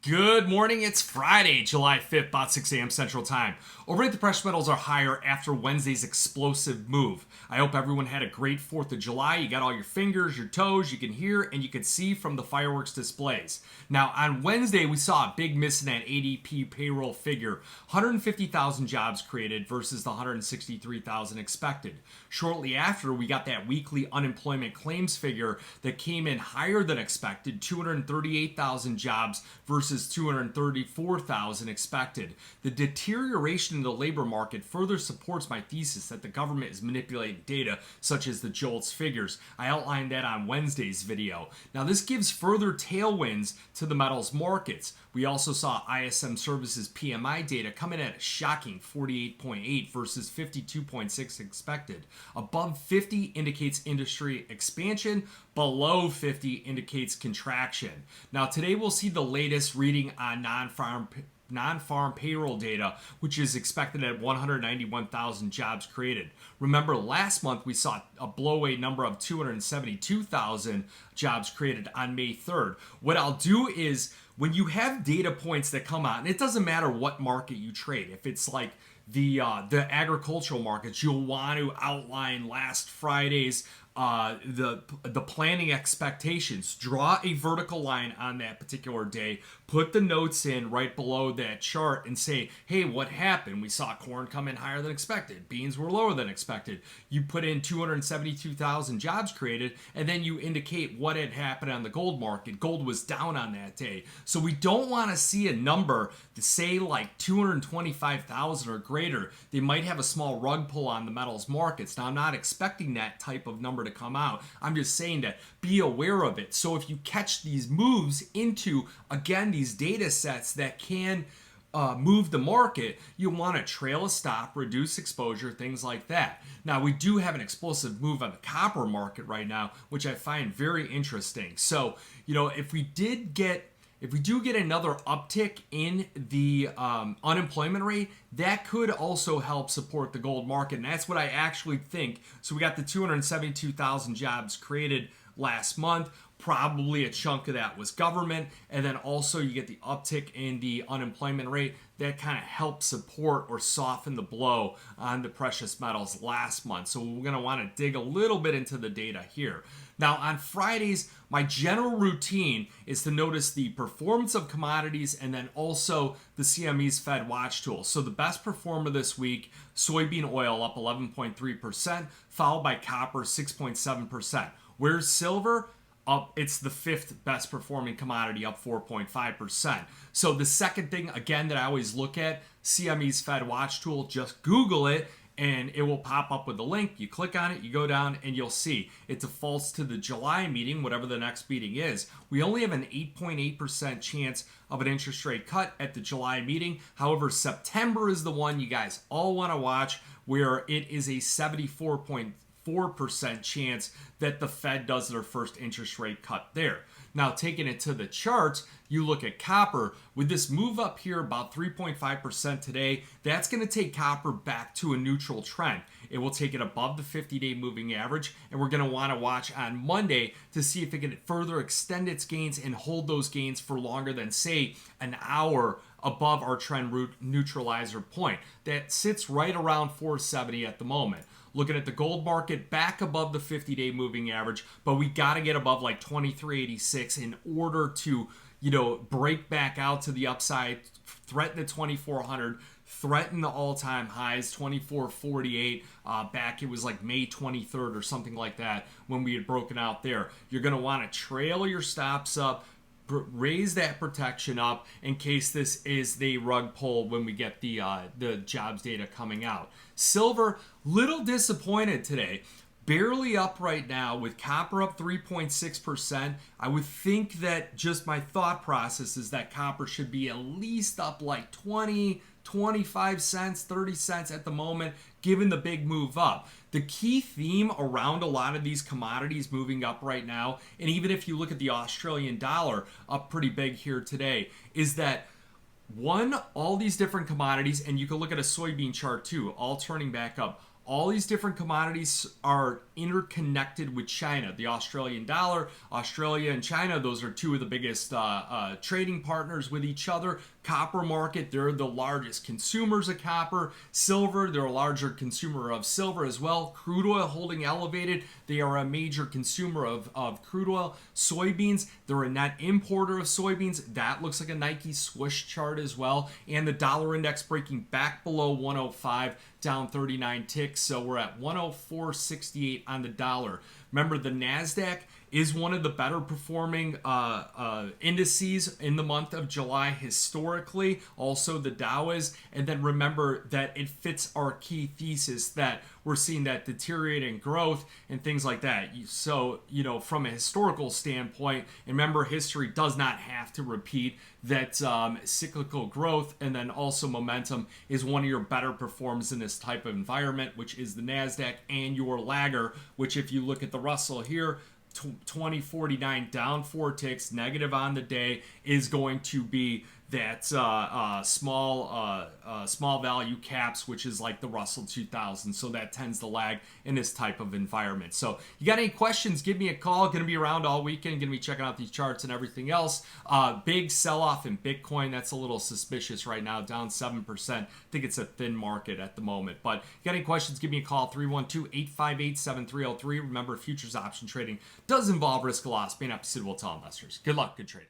Good morning. It's Friday, July 5th, about 6 a.m. Central Time. Overnight, the precious metals are higher after Wednesday's explosive move. I hope everyone had a great 4th of July. You got all your fingers, your toes, you can hear, and you can see from the fireworks displays. Now, on Wednesday, we saw a big miss in that ADP payroll figure. 150,000 jobs created versus the 163,000 expected. Shortly after, we got that weekly unemployment claims figure that came in higher than expected, 238,000 jobs versus 234,000 expected. The deterioration in the labor market further supports my thesis that the government is manipulating data such as the JOLTS figures. I outlined that on Wednesday's video. Now this gives further tailwinds to the metals markets. We also saw ISM Services PMI data come in at a shocking 48.8 versus 52.6 expected. Above 50 indicates industry expansion, below 50 indicates contraction. Now today we'll see the latest reading on non-farm payroll data, which is expected at 191,000 jobs created. Remember, last month we saw a blowaway number of 272,000 jobs created on May 3rd. What I'll do is, when you have data points that come out, and it doesn't matter what market you trade, if it's like the agricultural markets, you'll want to outline last Friday's the planning expectations. Draw a vertical line on that particular day. Put the notes in right below that chart and say, hey, what happened? We saw corn come in higher than expected. Beans were lower than expected. You put in 272,000 jobs created, and then you indicate what had happened on the gold market. Gold was down on that day. So we don't want to see a number to say like 225,000 or greater. They might have a small rug pull on the metals markets. Now, I'm not expecting that type of number to come out. I'm just saying that be aware of it. So if you catch these moves into, again, these data sets that can move the market, you want to trail a stop, reduce exposure, things like that. Now, we do have an explosive move on the copper market right now, which I find very interesting. So, if we do get another uptick in the unemployment rate, that could also help support the gold market. And that's what I actually think. So we got the 272,000 jobs created last month. Probably a chunk of that was government. And then also you get the uptick in the unemployment rate. That kind of helped support or soften the blow on the precious metals last month. So we're going to want to dig a little bit into the data here. Now, on Fridays, my general routine is to notice the performance of commodities and then also the CME's Fed Watch tool. So the best performer this week, soybean oil up 11.3%, followed by copper 6.7%. Where's silver? Up, it's the fifth best performing commodity, up 4.5%. So the second thing, again, that I always look at, CME's Fed Watch tool, just Google it, and it will pop up with a link. You click on it, you go down, and you'll see it defaults to the July meeting, whatever the next meeting is. We only have an 8.8% chance of an interest rate cut at the July meeting. However, September is the one you guys all want to watch, where it is a 74.4% chance that the Fed does their first interest rate cut there. Now, taking it to the charts, you look at copper. With this move up here, about 3.5% today, that's going to take copper back to a neutral trend. It will take it above the 50-day moving average, and we're going to want to watch on Monday to see if it can further extend its gains and hold those gains for longer than, say, an hour above our trend root neutralizer point. That sits right around 470 at the moment. Looking at the gold market, back above the 50-day moving average, but we got to get above like 2386 in order to, break back out to the upside, threaten the 2400, threaten the all-time highs, 2448. Back it was like May 23rd or something like that when we had broken out there. You're going to want to trail your stops up, raise that protection up in case this is the rug pull when we get the jobs data coming out. Silver, little disappointed today. Barely up right now with copper up 3.6%. I would think that just my thought process is that copper should be at least up like 20, 25 cents, 30 cents at the moment, given the big move up. The key theme around a lot of these commodities moving up right now, and even if you look at the Australian dollar up pretty big here today, is that all these different commodities, and you can look at a soybean chart too, all turning back up. all these different commodities are interconnected with China. The Australian dollar, Australia and China, those are two of the biggest trading partners with each other. Copper market, they're the largest consumers of copper. Silver, they're a larger consumer of silver as well. Crude oil holding elevated, they are a major consumer of crude oil. Soybeans, they're a net importer of soybeans. That looks like a Nike swoosh chart as well. And the dollar index breaking back below 105, down 39 ticks. So we're at 104.68 on the dollar. Remember, the NASDAQ is one of the better performing indices in the month of July historically. Also, the Dow is. And then remember that it fits our key thesis that we're seeing that deteriorating growth and things like that. So, from a historical standpoint, and remember, history does not have to repeat, that cyclical growth and then also momentum is one of your better performers in this type of environment, which is the NASDAQ, and your lagger, which if you look at the Russell here, 2049 down 4 ticks, negative on the day, is going to be that small value caps, which is like the Russell 2000. So that tends to lag in this type of environment. So you got any questions, give me a call. Going to be around all weekend, going to be checking out these charts and everything else. Big sell-off in Bitcoin. That's a little suspicious right now, down 7%. I think it's a thin market at the moment. But you got any questions, give me a call, 312-858-7303. Remember, futures option trading does involve risk of loss. May not be suitable to all investors. Good luck, good trading.